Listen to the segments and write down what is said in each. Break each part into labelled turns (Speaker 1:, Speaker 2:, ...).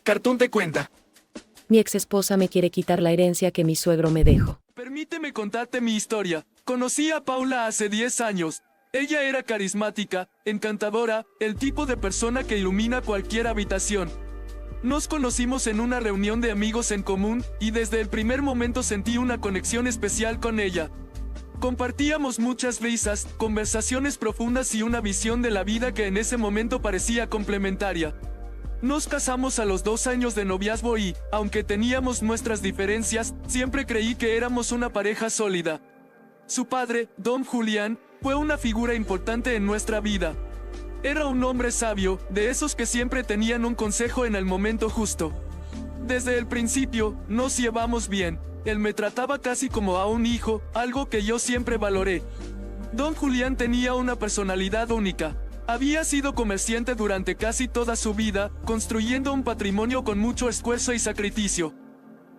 Speaker 1: Cartoon te cuenta.
Speaker 2: Mi ex esposa me quiere quitar la herencia que mi suegro me dejó.
Speaker 1: Permíteme contarte mi historia. Conocí a Paula hace 10 años. Ella era carismática, encantadora, el tipo de persona que ilumina cualquier habitación. Nos conocimos en una reunión de amigos en común, y desde el primer momento sentí una conexión especial con ella. Compartíamos muchas risas, conversaciones profundas y una visión de la vida que en ese momento parecía complementaria. Nos casamos a los 2 años de noviazgo y, aunque teníamos nuestras diferencias, siempre creí que éramos una pareja sólida. Su padre, Don Julián, fue una figura importante en nuestra vida. Era un hombre sabio, de esos que siempre tenían un consejo en el momento justo. Desde el principio, nos llevamos bien. Él me trataba casi como a un hijo, algo que yo siempre valoré. Don Julián tenía una personalidad única. Había sido comerciante durante casi toda su vida, construyendo un patrimonio con mucho esfuerzo y sacrificio.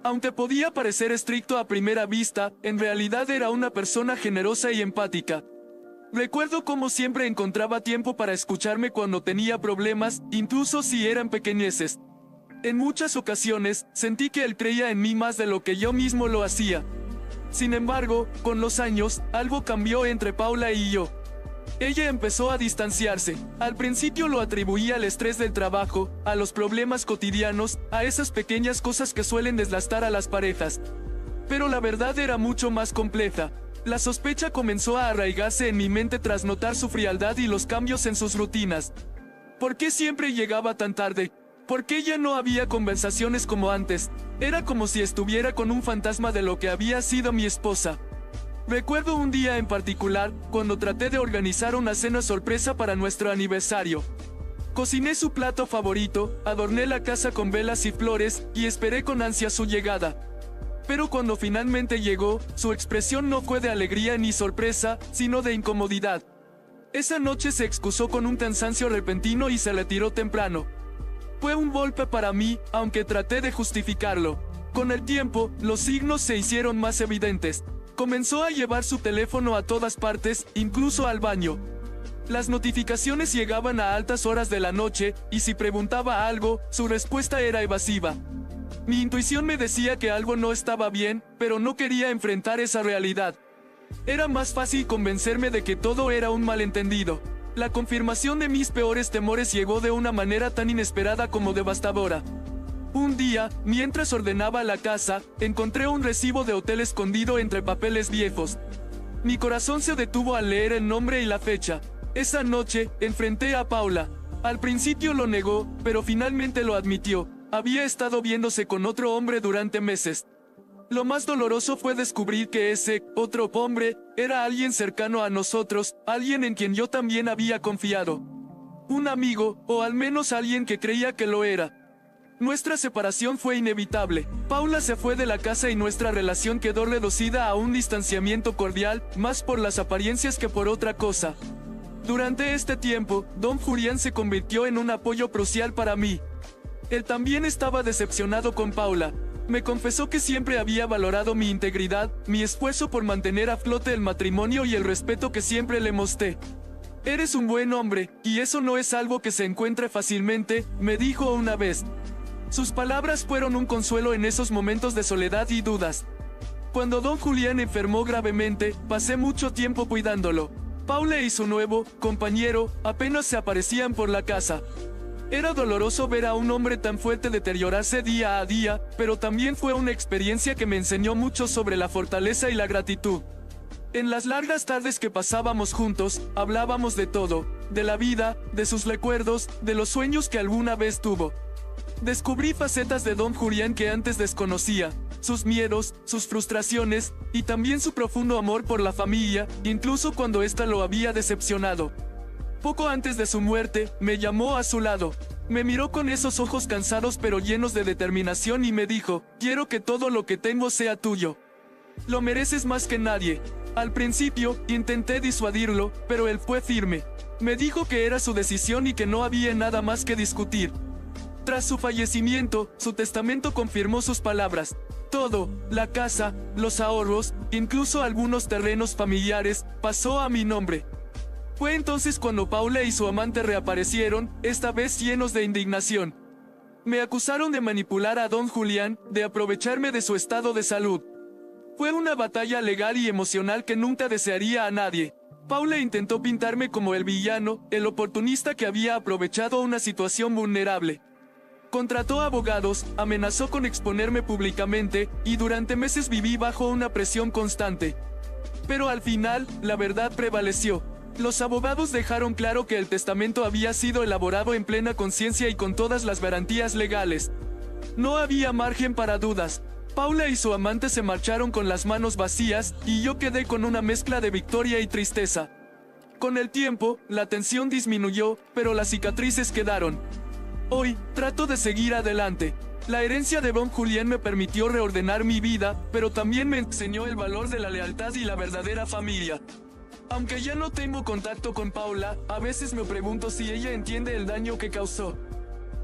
Speaker 1: Aunque podía parecer estricto a primera vista, en realidad era una persona generosa y empática. Recuerdo cómo siempre encontraba tiempo para escucharme cuando tenía problemas, incluso si eran pequeñeces. En muchas ocasiones, sentí que él creía en mí más de lo que yo mismo lo hacía. Sin embargo, con los años, algo cambió entre Paula y yo. Ella empezó a distanciarse. Al principio lo atribuía al estrés del trabajo, a los problemas cotidianos, a esas pequeñas cosas que suelen desgastar a las parejas. Pero la verdad era mucho más compleja. La sospecha comenzó a arraigarse en mi mente tras notar su frialdad y los cambios en sus rutinas. ¿Por qué siempre llegaba tan tarde? ¿Por qué ya no había conversaciones como antes? Era como si estuviera con un fantasma de lo que había sido mi esposa. Recuerdo un día en particular, cuando traté de organizar una cena sorpresa para nuestro aniversario. Cociné su plato favorito, adorné la casa con velas y flores, y esperé con ansia su llegada. Pero cuando finalmente llegó, su expresión no fue de alegría ni sorpresa, sino de incomodidad. Esa noche se excusó con un cansancio repentino y se retiró temprano. Fue un golpe para mí, aunque traté de justificarlo. Con el tiempo, los signos se hicieron más evidentes. Comenzó a llevar su teléfono a todas partes, incluso al baño. Las notificaciones llegaban a altas horas de la noche, y si preguntaba algo, su respuesta era evasiva. Mi intuición me decía que algo no estaba bien, pero no quería enfrentar esa realidad. Era más fácil convencerme de que todo era un malentendido. La confirmación de mis peores temores llegó de una manera tan inesperada como devastadora. Un día, mientras ordenaba la casa, encontré un recibo de hotel escondido entre papeles viejos. Mi corazón se detuvo al leer el nombre y la fecha. Esa noche, enfrenté a Paula. Al principio lo negó, pero finalmente lo admitió. Había estado viéndose con otro hombre durante meses. Lo más doloroso fue descubrir que ese otro hombre era alguien cercano a nosotros, alguien en quien yo también había confiado. Un amigo, o al menos alguien que creía que lo era. Nuestra separación fue inevitable. Paula se fue de la casa y nuestra relación quedó reducida a un distanciamiento cordial, más por las apariencias que por otra cosa. Durante este tiempo, Don Julián se convirtió en un apoyo crucial para mí. Él también estaba decepcionado con Paula. Me confesó que siempre había valorado mi integridad, mi esfuerzo por mantener a flote el matrimonio y el respeto que siempre le mostré. Eres un buen hombre, y eso no es algo que se encuentre fácilmente, me dijo una vez. Sus palabras fueron un consuelo en esos momentos de soledad y dudas. Cuando Don Julián enfermó gravemente, pasé mucho tiempo cuidándolo. Paula y su nuevo compañero apenas se aparecían por la casa. Era doloroso ver a un hombre tan fuerte deteriorarse día a día, pero también fue una experiencia que me enseñó mucho sobre la fortaleza y la gratitud. En las largas tardes que pasábamos juntos, hablábamos de todo, de la vida, de sus recuerdos, de los sueños que alguna vez tuvo. Descubrí facetas de Don Julián que antes desconocía, sus miedos, sus frustraciones, y también su profundo amor por la familia, incluso cuando ésta lo había decepcionado. Poco antes de su muerte, me llamó a su lado. Me miró con esos ojos cansados pero llenos de determinación y me dijo, quiero que todo lo que tengo sea tuyo. Lo mereces más que nadie. Al principio, intenté disuadirlo, pero él fue firme. Me dijo que era su decisión y que no había nada más que discutir. Tras su fallecimiento, su testamento confirmó sus palabras. Todo, la casa, los ahorros, incluso algunos terrenos familiares, pasó a mi nombre. Fue entonces cuando Paula y su amante reaparecieron, esta vez llenos de indignación. Me acusaron de manipular a don Julián, de aprovecharme de su estado de salud. Fue una batalla legal y emocional que nunca desearía a nadie. Paula intentó pintarme como el villano, el oportunista que había aprovechado una situación vulnerable. Contrató abogados, amenazó con exponerme públicamente, y durante meses viví bajo una presión constante. Pero al final, la verdad prevaleció. Los abogados dejaron claro que el testamento había sido elaborado en plena conciencia y con todas las garantías legales. No había margen para dudas. Paula y su amante se marcharon con las manos vacías, y yo quedé con una mezcla de victoria y tristeza. Con el tiempo, la tensión disminuyó, pero las cicatrices quedaron. Hoy, trato de seguir adelante. La herencia de don Julián me permitió reordenar mi vida, pero también me enseñó el valor de la lealtad y la verdadera familia. Aunque ya no tengo contacto con Paula, a veces me pregunto si ella entiende el daño que causó.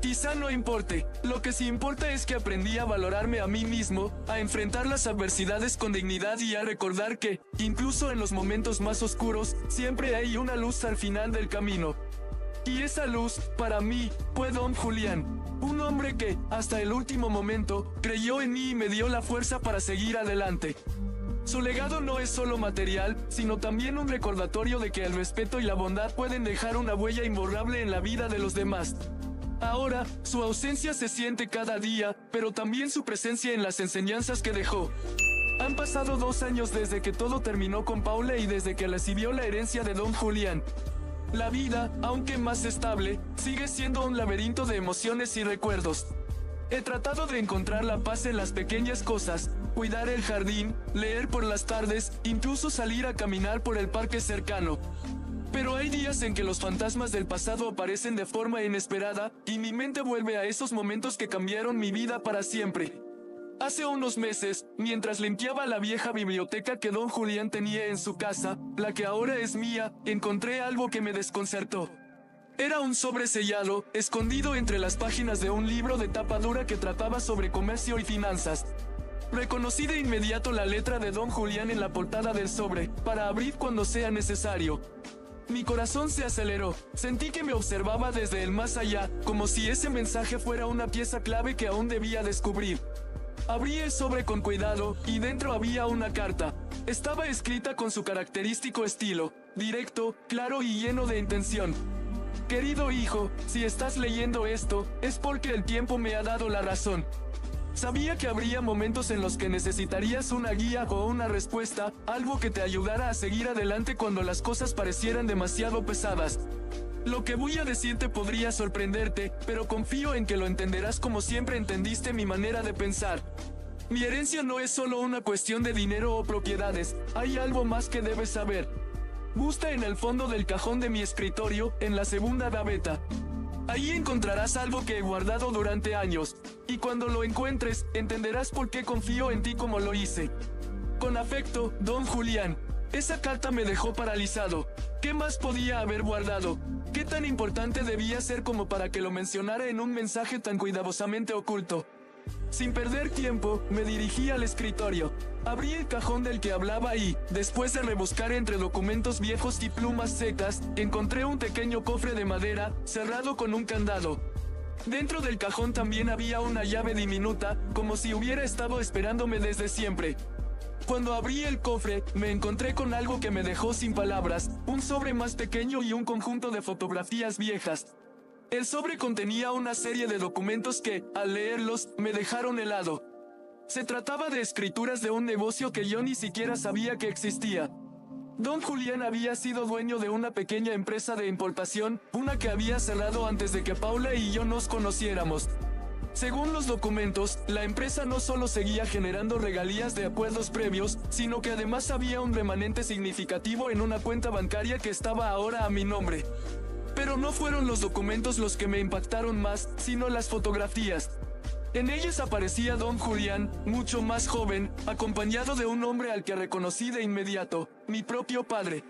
Speaker 1: Quizá no importe, lo que sí importa es que aprendí a valorarme a mí mismo, a enfrentar las adversidades con dignidad y a recordar que, incluso en los momentos más oscuros, siempre hay una luz al final del camino. Y esa luz, para mí, fue don Julián, un hombre que, hasta el último momento, creyó en mí y me dio la fuerza para seguir adelante. Su legado no es solo material, sino también un recordatorio de que el respeto y la bondad pueden dejar una huella imborrable en la vida de los demás. Ahora, su ausencia se siente cada día, pero también su presencia en las enseñanzas que dejó. Han pasado 2 años desde que todo terminó con Paula y desde que recibió la herencia de don Julián. La vida, aunque más estable, sigue siendo un laberinto de emociones y recuerdos. He tratado de encontrar la paz en las pequeñas cosas, cuidar el jardín, leer por las tardes, incluso salir a caminar por el parque cercano. Pero hay días en que los fantasmas del pasado aparecen de forma inesperada, y mi mente vuelve a esos momentos que cambiaron mi vida para siempre. Hace unos meses, mientras limpiaba la vieja biblioteca que don Julián tenía en su casa, la que ahora es mía, encontré algo que me desconcertó. Era un sobre sellado, escondido entre las páginas de un libro de tapa dura que trataba sobre comercio y finanzas. Reconocí de inmediato la letra de don Julián en la portada del sobre, para abrir cuando sea necesario. Mi corazón se aceleró, sentí que me observaba desde el más allá, como si ese mensaje fuera una pieza clave que aún debía descubrir. Abrí el sobre con cuidado, y dentro había una carta. Estaba escrita con su característico estilo, directo, claro y lleno de intención. Querido hijo, si estás leyendo esto, es porque el tiempo me ha dado la razón. Sabía que habría momentos en los que necesitarías una guía o una respuesta, algo que te ayudara a seguir adelante cuando las cosas parecieran demasiado pesadas. Lo que voy a decirte podría sorprenderte, pero confío en que lo entenderás como siempre entendiste mi manera de pensar. Mi herencia no es solo una cuestión de dinero o propiedades, hay algo más que debes saber. Busca en el fondo del cajón de mi escritorio, en la segunda gaveta. Ahí encontrarás algo que he guardado durante años, y cuando lo encuentres, entenderás por qué confío en ti como lo hice. Con afecto, don Julián. Esa carta me dejó paralizado. ¿Qué más podía haber guardado? ¿Qué tan importante debía ser como para que lo mencionara en un mensaje tan cuidadosamente oculto? Sin perder tiempo, me dirigí al escritorio. Abrí el cajón del que hablaba y, después de rebuscar entre documentos viejos y plumas secas, encontré un pequeño cofre de madera, cerrado con un candado. Dentro del cajón también había una llave diminuta, como si hubiera estado esperándome desde siempre. Cuando abrí el cofre, me encontré con algo que me dejó sin palabras, un sobre más pequeño y un conjunto de fotografías viejas. El sobre contenía una serie de documentos que, al leerlos, me dejaron helado. Se trataba de escrituras de un negocio que yo ni siquiera sabía que existía. Don Julián había sido dueño de una pequeña empresa de importación, una que había cerrado antes de que Paula y yo nos conociéramos. Según los documentos, la empresa no solo seguía generando regalías de acuerdos previos, sino que además había un remanente significativo en una cuenta bancaria que estaba ahora a mi nombre. Pero no fueron los documentos los que me impactaron más, sino las fotografías. En ellas aparecía don Julián, mucho más joven, acompañado de un hombre al que reconocí de inmediato, mi propio padre.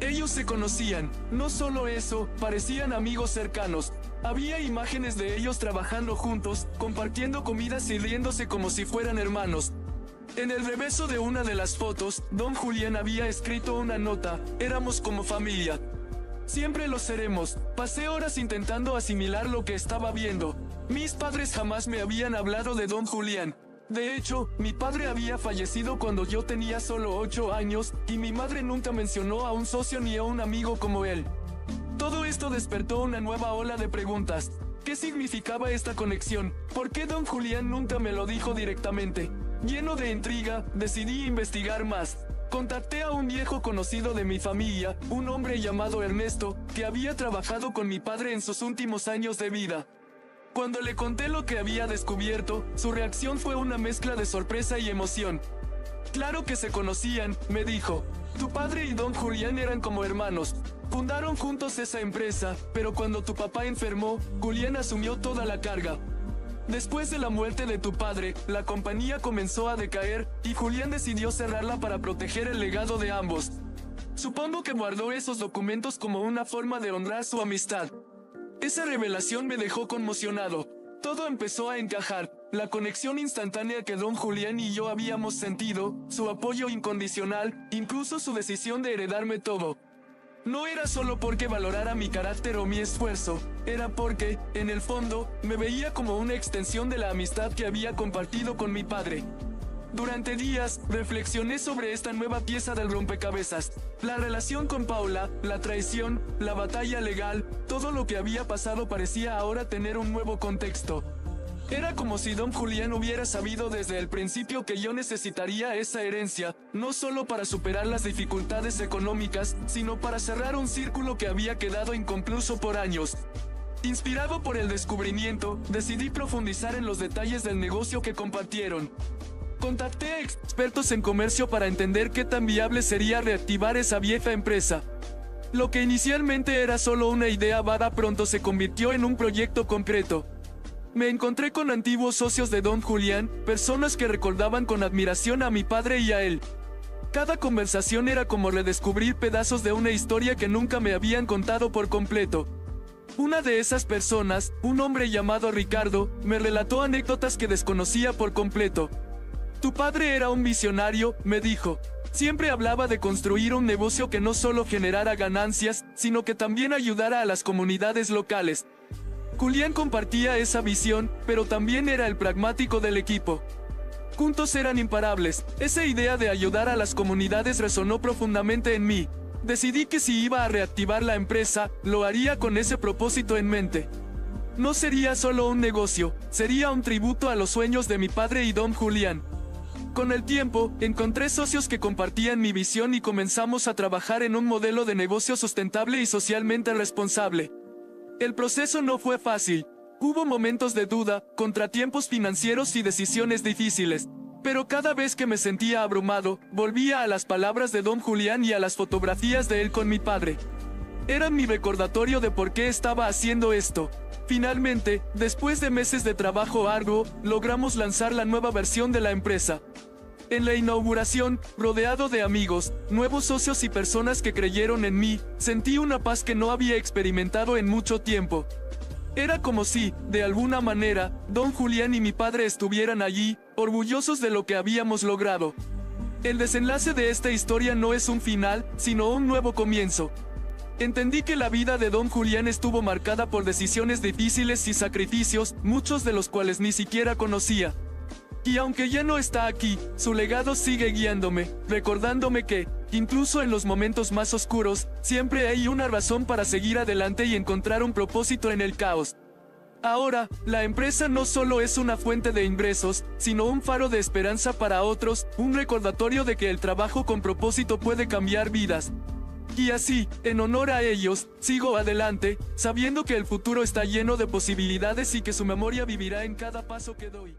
Speaker 1: Ellos se conocían, no solo eso, parecían amigos cercanos. Había imágenes de ellos trabajando juntos, compartiendo comidas y riéndose como si fueran hermanos. En el reverso de una de las fotos, don Julián había escrito una nota: éramos como familia. Siempre lo seremos. Pasé horas intentando asimilar lo que estaba viendo. Mis padres jamás me habían hablado de don Julián. De hecho, mi padre había fallecido cuando yo tenía solo 8 años, y mi madre nunca mencionó a un socio ni a un amigo como él. Todo esto despertó una nueva ola de preguntas. ¿Qué significaba esta conexión? ¿Por qué don Julián nunca me lo dijo directamente? Lleno de intriga, decidí investigar más. Contacté a un viejo conocido de mi familia, un hombre llamado Ernesto, que había trabajado con mi padre en sus últimos años de vida. Cuando le conté lo que había descubierto, su reacción fue una mezcla de sorpresa y emoción. Claro que se conocían, me dijo. Tu padre y don Julián eran como hermanos. Fundaron juntos esa empresa, pero cuando tu papá enfermó, Julián asumió toda la carga. Después de la muerte de tu padre, la compañía comenzó a decaer, y Julián decidió cerrarla para proteger el legado de ambos. Supongo que guardó esos documentos como una forma de honrar su amistad. Esa revelación me dejó conmocionado. Todo empezó a encajar. La conexión instantánea que don Julián y yo habíamos sentido, su apoyo incondicional, incluso su decisión de heredarme todo. No era solo porque valorara mi carácter o mi esfuerzo, era porque, en el fondo, me veía como una extensión de la amistad que había compartido con mi padre. Durante días, reflexioné sobre esta nueva pieza del rompecabezas. La relación con Paula, la traición, la batalla legal, todo lo que había pasado parecía ahora tener un nuevo contexto. Era como si don Julián hubiera sabido desde el principio que yo necesitaría esa herencia, no solo para superar las dificultades económicas, sino para cerrar un círculo que había quedado inconcluso por años. Inspirado por el descubrimiento, decidí profundizar en los detalles del negocio que compartieron. Contacté a expertos en comercio para entender qué tan viable sería reactivar esa vieja empresa. Lo que inicialmente era solo una idea vaga pronto se convirtió en un proyecto concreto. Me encontré con antiguos socios de don Julián, personas que recordaban con admiración a mi padre y a él. Cada conversación era como redescubrir pedazos de una historia que nunca me habían contado por completo. Una de esas personas, un hombre llamado Ricardo, me relató anécdotas que desconocía por completo. Tu padre era un visionario, me dijo. Siempre hablaba de construir un negocio que no solo generara ganancias, sino que también ayudara a las comunidades locales. Julián compartía esa visión, pero también era el pragmático del equipo. Juntos eran imparables. Esa idea de ayudar a las comunidades resonó profundamente en mí. Decidí que si iba a reactivar la empresa, lo haría con ese propósito en mente. No sería solo un negocio, sería un tributo a los sueños de mi padre y don Julián. Con el tiempo, encontré socios que compartían mi visión y comenzamos a trabajar en un modelo de negocio sustentable y socialmente responsable. El proceso no fue fácil. Hubo momentos de duda, contratiempos financieros y decisiones difíciles. Pero cada vez que me sentía abrumado, volvía a las palabras de don Julián y a las fotografías de él con mi padre. Eran mi recordatorio de por qué estaba haciendo esto. Finalmente, después de meses de trabajo arduo, logramos lanzar la nueva versión de la empresa. En la inauguración, rodeado de amigos, nuevos socios y personas que creyeron en mí, sentí una paz que no había experimentado en mucho tiempo. Era como si, de alguna manera, don Julián y mi padre estuvieran allí, orgullosos de lo que habíamos logrado. El desenlace de esta historia no es un final, sino un nuevo comienzo. Entendí que la vida de don Julián estuvo marcada por decisiones difíciles y sacrificios, muchos de los cuales ni siquiera conocía. Y aunque ya no está aquí, su legado sigue guiándome, recordándome que, incluso en los momentos más oscuros, siempre hay una razón para seguir adelante y encontrar un propósito en el caos. Ahora, la empresa no solo es una fuente de ingresos, sino un faro de esperanza para otros, un recordatorio de que el trabajo con propósito puede cambiar vidas. Y así, en honor a ellos, sigo adelante, sabiendo que el futuro está lleno de posibilidades y que su memoria vivirá en cada paso que doy.